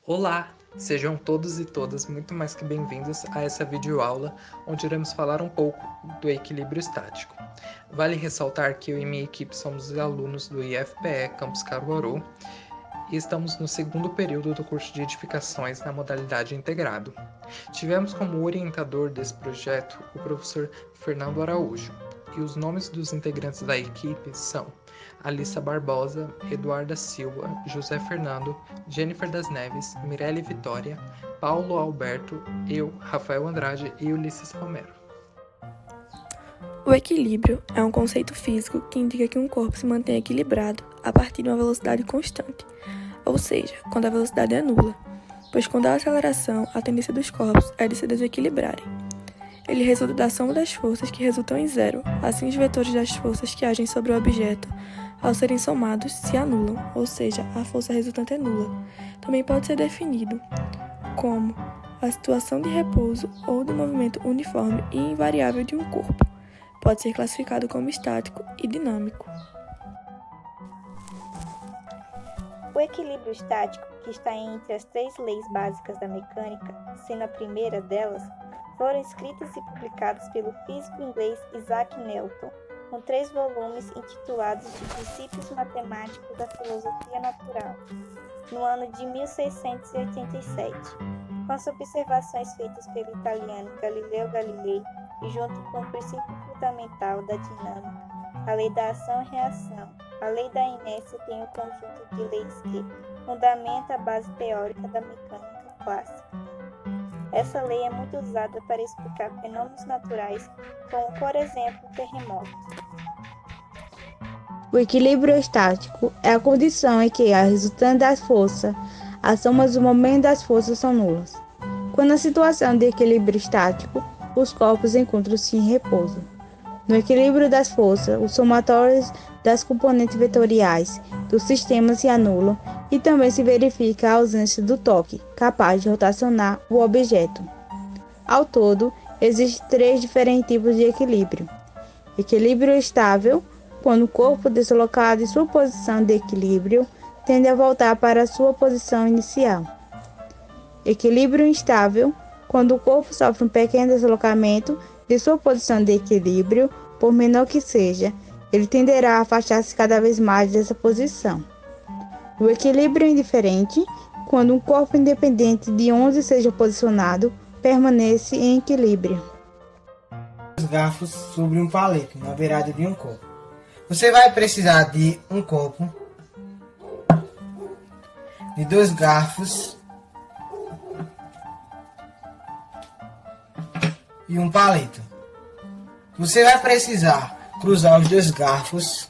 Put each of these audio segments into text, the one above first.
Olá! Sejam todos e todas muito mais que bem-vindos a essa videoaula, onde iremos falar um pouco do equilíbrio estático. Vale ressaltar que eu e minha equipe somos alunos do IFPE Campus Caruaru e estamos no segundo período do curso de edificações na modalidade integrado. Tivemos como orientador desse projeto o professor Fernando Araújo, e os nomes dos integrantes da equipe são Alissa Barbosa, Eduarda Silva, José Fernando, Jennifer das Neves, Mirelle Vitória, Paulo Alberto, eu, Rafael Andrade e Ulisses Romero. O equilíbrio é um conceito físico que indica que um corpo se mantém equilibrado a partir de uma velocidade constante, ou seja, quando a velocidade é nula, pois quando há aceleração, a tendência dos corpos é de se desequilibrarem. Ele resulta da soma das forças que resultam em zero, assim os vetores das forças que agem sobre o objeto, ao serem somados, se anulam, ou seja, a força resultante é nula. Também pode ser definido como a situação de repouso ou de movimento uniforme e invariável de um corpo. Pode ser classificado como estático e dinâmico. O equilíbrio estático, que está entre as três leis básicas da mecânica, sendo a primeira delas, foram escritas e publicadas pelo físico inglês Isaac Newton, com 3 volumes intitulados de Princípios Matemáticos da Filosofia Natural, no ano de 1687, com as observações feitas pelo italiano Galileu Galilei e junto com o princípio fundamental da dinâmica, a lei da ação e reação. A lei da inércia tem um conjunto de leis que fundamenta a base teórica da mecânica clássica. Essa lei é muito usada para explicar fenômenos naturais, como, por exemplo, terremotos. O equilíbrio estático é a condição em que a resultante das forças, as somas do momento das forças são nulas. Quando a situação de equilíbrio estático, os corpos encontram-se em repouso. No equilíbrio das forças, os somatórios das componentes vetoriais do sistema se anulam e também se verifica a ausência do toque, capaz de rotacionar o objeto. Ao todo, existem 3 diferentes tipos de equilíbrio. Equilíbrio estável, quando o corpo deslocado de sua posição de equilíbrio tende a voltar para a sua posição inicial. Equilíbrio instável, quando o corpo sofre um pequeno deslocamento de sua posição de equilíbrio, por menor que seja, ele tenderá a afastar-se cada vez mais dessa posição. O equilíbrio indiferente, quando um corpo independente de onde seja posicionado, permanece em equilíbrio. Os garfos sobre um palito na beirada de um copo. Você vai precisar de um copo, de 2 garfos e um palito. Você vai precisar cruzar os 2 garfos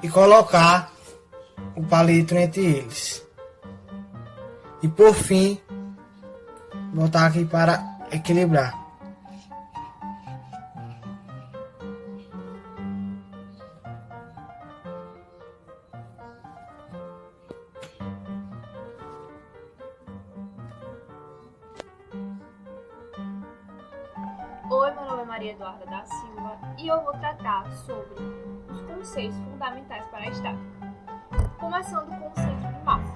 e colocar o palito entre eles. E por fim, voltar aqui para equilibrar. Oi, meu nome é Maria Eduarda da Silva e eu vou tratar sobre os conceitos fundamentais para a estática. Começando com o centro de massa.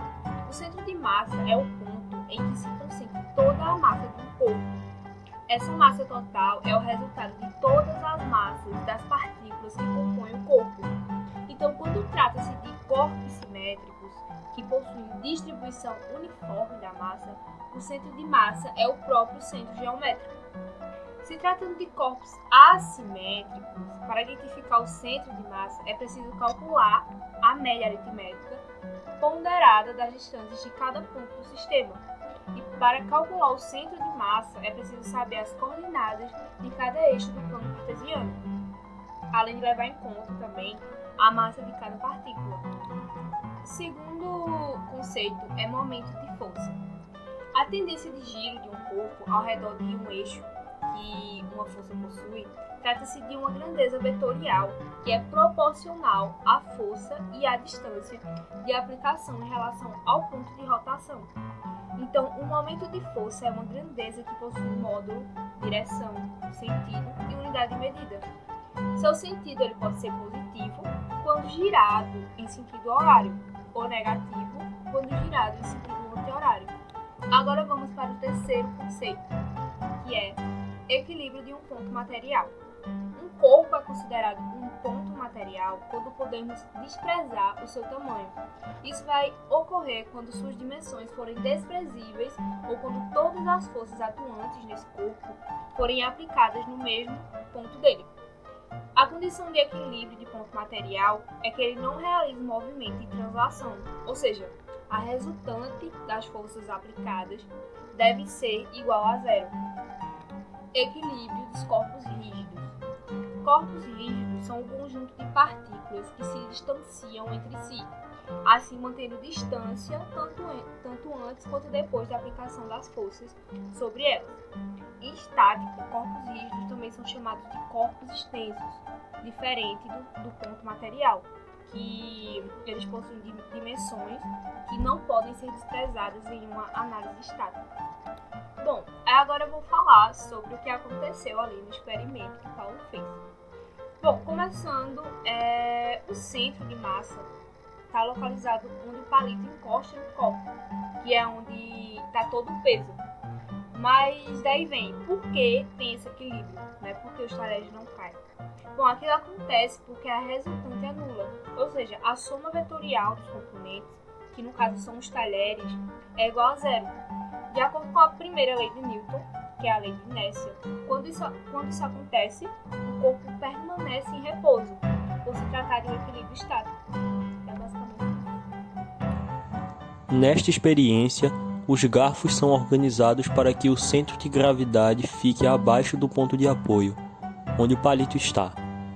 O centro de massa é o ponto em que se concentra toda a massa de um corpo. Essa massa total é o resultado de todas as massas das partículas que compõem o corpo. Então, quando trata-se de corpos simétricos que possuem distribuição uniforme da massa, o centro de massa é o próprio centro geométrico. Se tratando de corpos assimétricos, para identificar o centro de massa é preciso calcular a média aritmética ponderada das distâncias de cada ponto do sistema. E para calcular o centro de massa é preciso saber as coordenadas de cada eixo do plano cartesiano, além de levar em conta também a massa de cada partícula. O segundo conceito é momento de força. A tendência de giro de um corpo ao redor de um eixo que uma força possui, trata-se de uma grandeza vetorial que é proporcional à força e à distância de aplicação em relação ao ponto de rotação. Então, o momento de força é uma grandeza que possui módulo, direção, sentido e unidade de medida. Seu sentido ele pode ser positivo quando girado em sentido horário, ou negativo quando girado em sentido anti-horário. Agora vamos para o terceiro conceito, que é equilíbrio de um ponto material. Um corpo é considerado um ponto material quando podemos desprezar o seu tamanho. Isso vai ocorrer quando suas dimensões forem desprezíveis ou quando todas as forças atuantes nesse corpo forem aplicadas no mesmo ponto dele. A condição de equilíbrio de ponto material é que ele não realize movimento de translação, ou seja, a resultante das forças aplicadas deve ser igual a zero. Equilíbrio dos corpos rígidos. Corpos rígidos são um conjunto de partículas que se distanciam entre si, assim mantendo distância tanto antes quanto depois da aplicação das forças sobre elas. Em estática, corpos rígidos também são chamados de corpos extensos, diferente do ponto material, que eles possuem dimensões que não podem ser desprezadas em uma análise estática. Bom, agora eu vou falar sobre o que aconteceu ali no experimento que Paulo fez. Bom, começando, o centro de massa está localizado onde o palito encosta no copo, que é onde está todo o peso. Mas daí vem, por que tem esse equilíbrio? Né? Por que os talheres não caem? Bom, aquilo acontece porque a resultante é nula, ou seja, a soma vetorial dos componentes, que no caso são os talheres, é igual a zero. De acordo com a primeira lei de Newton, que é a lei de inércia, quando isso acontece, o corpo permanece em repouso, por se tratar de um equilíbrio estático. É basicamente isso. Nesta experiência, os garfos são organizados para que o centro de gravidade fique abaixo do ponto de apoio, onde o palito está,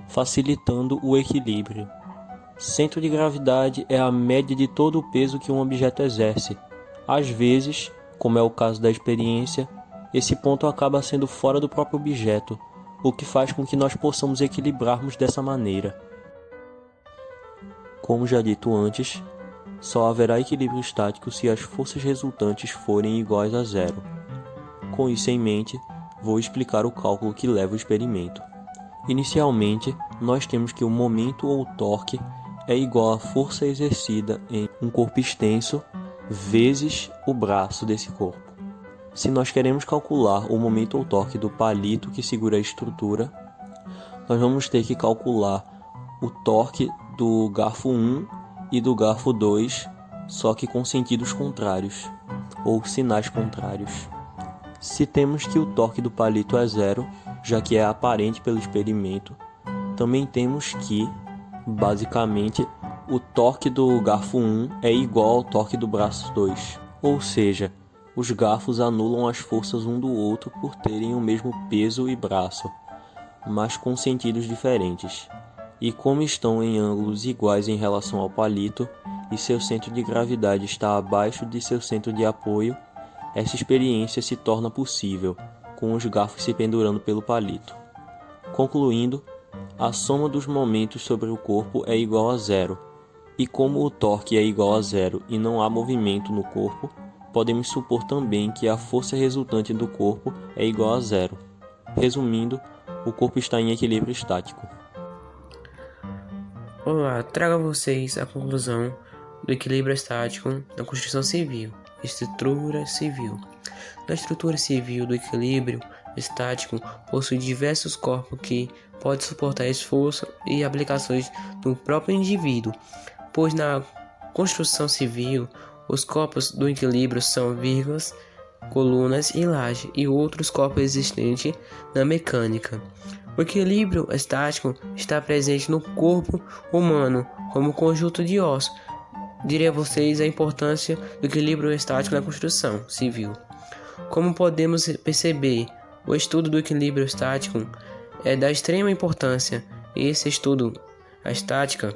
facilitando o equilíbrio. Centro de gravidade é a média de todo o peso que um objeto exerce. Às vezes, como é o caso da experiência, esse ponto acaba sendo fora do próprio objeto, o que faz com que nós possamos equilibrarmos dessa maneira. Como já dito antes, só haverá equilíbrio estático se as forças resultantes forem iguais a zero. Com isso em mente, vou explicar o cálculo que leva o experimento. Inicialmente, nós temos que o momento ou torque é igual à força exercida em um corpo extenso vezes o braço desse corpo. Se nós queremos calcular o momento ou torque do palito que segura a estrutura, nós vamos ter que calcular o torque do garfo 1 e do garfo 2, só que com sentidos contrários, ou sinais contrários. Se temos que o torque do palito é zero, já que é aparente pelo experimento, também temos que, basicamente, o torque do garfo 1 é igual ao torque do braço 2, ou seja, os garfos anulam as forças um do outro por terem o mesmo peso e braço, mas com sentidos diferentes. E como estão em ângulos iguais em relação ao palito e seu centro de gravidade está abaixo de seu centro de apoio, essa experiência se torna possível, com os garfos se pendurando pelo palito. Concluindo, a soma dos momentos sobre o corpo é igual a zero, e como o torque é igual a zero e não há movimento no corpo, podemos supor também que a força resultante do corpo é igual a zero. Resumindo, o corpo está em equilíbrio estático. Olá, trago a vocês a conclusão do equilíbrio estático na construção civil, estrutura civil. Na estrutura civil do equilíbrio estático, possui diversos corpos que podem suportar esforço e aplicações do próprio indivíduo, pois na construção civil, os corpos do equilíbrio são vírgulas, colunas e laje, e outros corpos existentes na mecânica. O equilíbrio estático está presente no corpo humano como conjunto de ossos. Direi a vocês a importância do equilíbrio estático na construção civil. Como podemos perceber, o estudo do equilíbrio estático é da extrema importância. Esse estudo, a estática,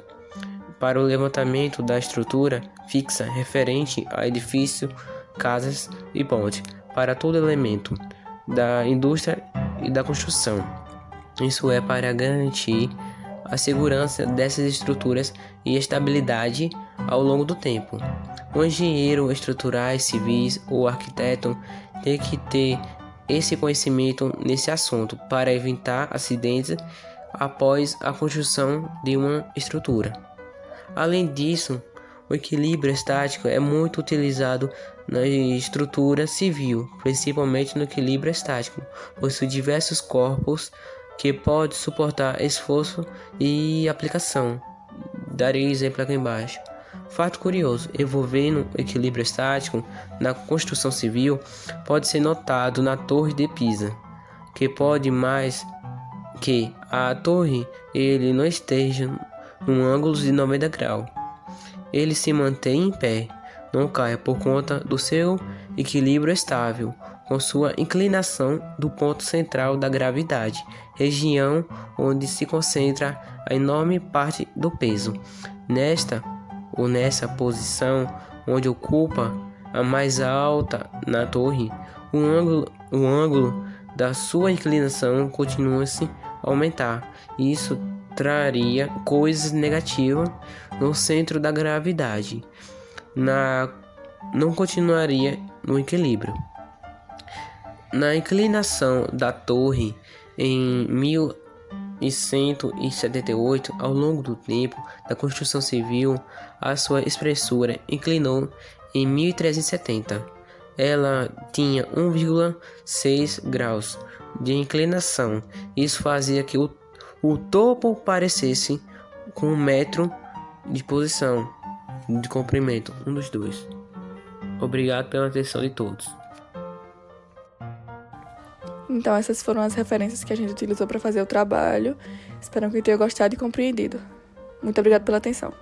para o levantamento da estrutura fixa referente a edifício, casas e pontes, para todo elemento da indústria e da construção. Isso é para garantir a segurança dessas estruturas e estabilidade ao longo do tempo. O engenheiro estruturais civis ou arquiteto tem que ter esse conhecimento nesse assunto para evitar acidentes após a construção de uma estrutura. Além disso, o equilíbrio estático é muito utilizado na estrutura civil, principalmente no equilíbrio estático. Possui diversos corpos que podem suportar esforço e aplicação. Darei exemplo aqui embaixo. Fato curioso, envolvendo o equilíbrio estático na construção civil, pode ser notado na Torre de Pisa, que pode mais que a torre ele não esteja num ângulo de 90 graus. Ele se mantém em pé, não cai por conta do seu equilíbrio estável, com sua inclinação do ponto central da gravidade, região onde se concentra a enorme parte do peso. Nessa posição, onde ocupa a mais alta na torre, o ângulo da sua inclinação continua-se a aumentar. Isso traria coisas negativas no centro da gravidade. Não continuaria no equilíbrio. Na inclinação da torre em 1178, ao longo do tempo da construção civil, a sua espessura inclinou em 1370. Ela tinha 1,6 graus de inclinação. Isso fazia que o topo parecesse com 1 metro de posição de comprimento, um dos dois. Obrigado pela atenção de todos. Então essas foram as referências que a gente utilizou para fazer o trabalho. Espero que tenham gostado e compreendido. Muito obrigada pela atenção.